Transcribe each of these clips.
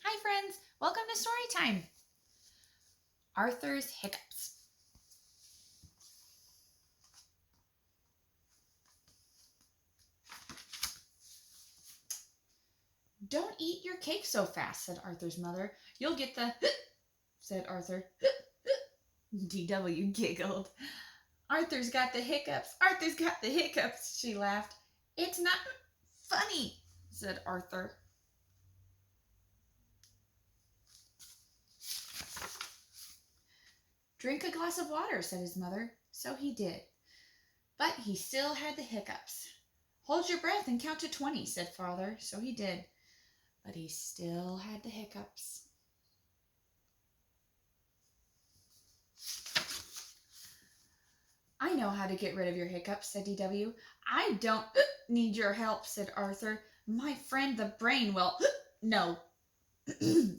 Hi friends, welcome to story time. Arthur's Hiccups. Don't eat your cake so fast, said Arthur's mother. You'll get the said Arthur. DW giggled. Arthur's got the hiccups. Arthur's got the hiccups, she laughed. It's not funny, said Arthur. Drink a glass of water, said his mother. So he did. But he still had the hiccups. Hold your breath and count to 20, said father. So he did. But he still had the hiccups. I know how to get rid of your hiccups, said DW. I don't need your help, said Arthur. My friend the brain will no.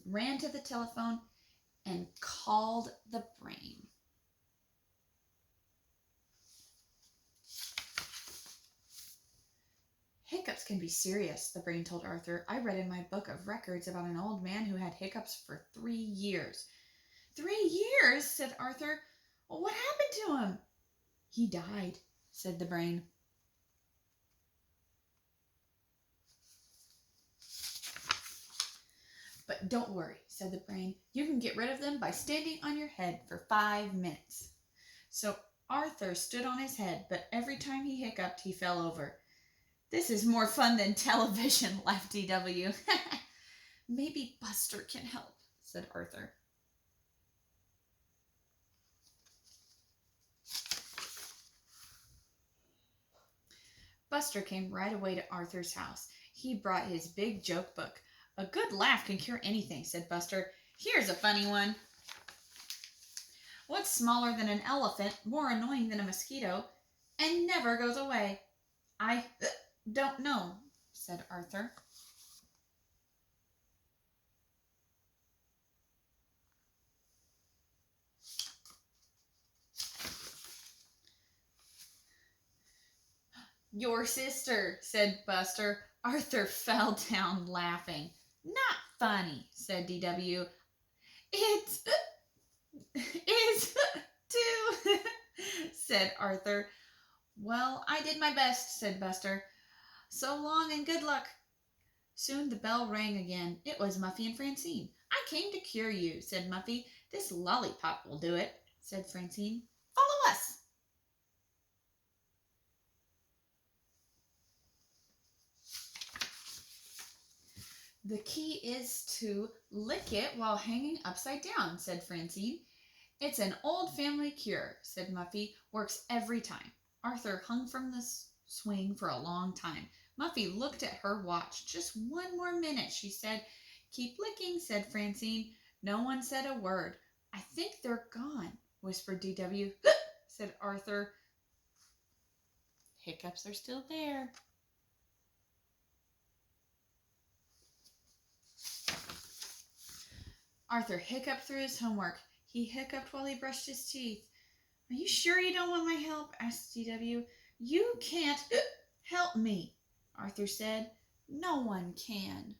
Ran to the telephone and called the brain. Hiccups can be serious, the brain told Arthur. I read in my book of records about an old man who had hiccups for 3 years. 3 years, said Arthur. Well, what happened to him? He died, said the brain. But don't worry, said the brain. You can get rid of them by standing on your head for 5 minutes. So Arthur stood on his head, but every time he hiccuped, he fell over. This is more fun than television, laughed DW. Maybe Buster can help, said Arthur. Buster came right away to Arthur's house. He brought his big joke book. A good laugh can cure anything, said Buster. Here's a funny one. What's smaller than an elephant, more annoying than a mosquito, and never goes away? I don't know, said Arthur. Your sister, said Buster. Arthur fell down laughing. Not funny, said DW. It is too, said Arthur. Well, I did my best, said Buster. So long and good luck. Soon the bell rang again. It was Muffy and Francine. I came to cure you, said Muffy. This lollipop will do it, said Francine. Follow us. The key is to lick it while hanging upside down, said Francine. It's an old family cure, said Muffy. Works every time. Arthur hung from the swing for a long time. Muffy looked at her watch. Just 1 more minute, she said. Keep licking, said Francine. No one said a word. I think they're gone, whispered DW. said Arthur. Hiccups are still there. Arthur hiccuped through his homework. He hiccuped while he brushed his teeth. Are you sure you don't want my help? asked DW. You can't help me, Arthur said. No one can.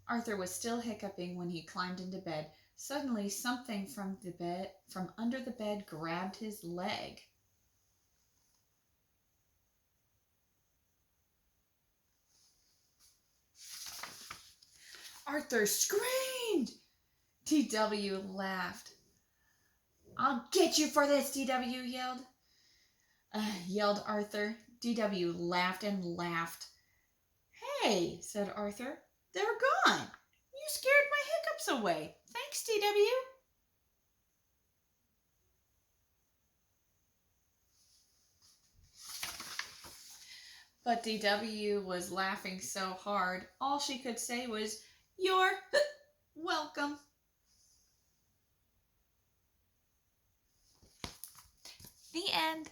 Arthur was still hiccuping when he climbed into bed. Suddenly, something from under the bed grabbed his leg. Arthur screamed. DW laughed. I'll get you for this, DW yelled Arthur. DW laughed and laughed. Hey, said Arthur, they're gone. You scared my hiccups away. Thanks, DW. But DW was laughing so hard, all she could say was, You're welcome. The end.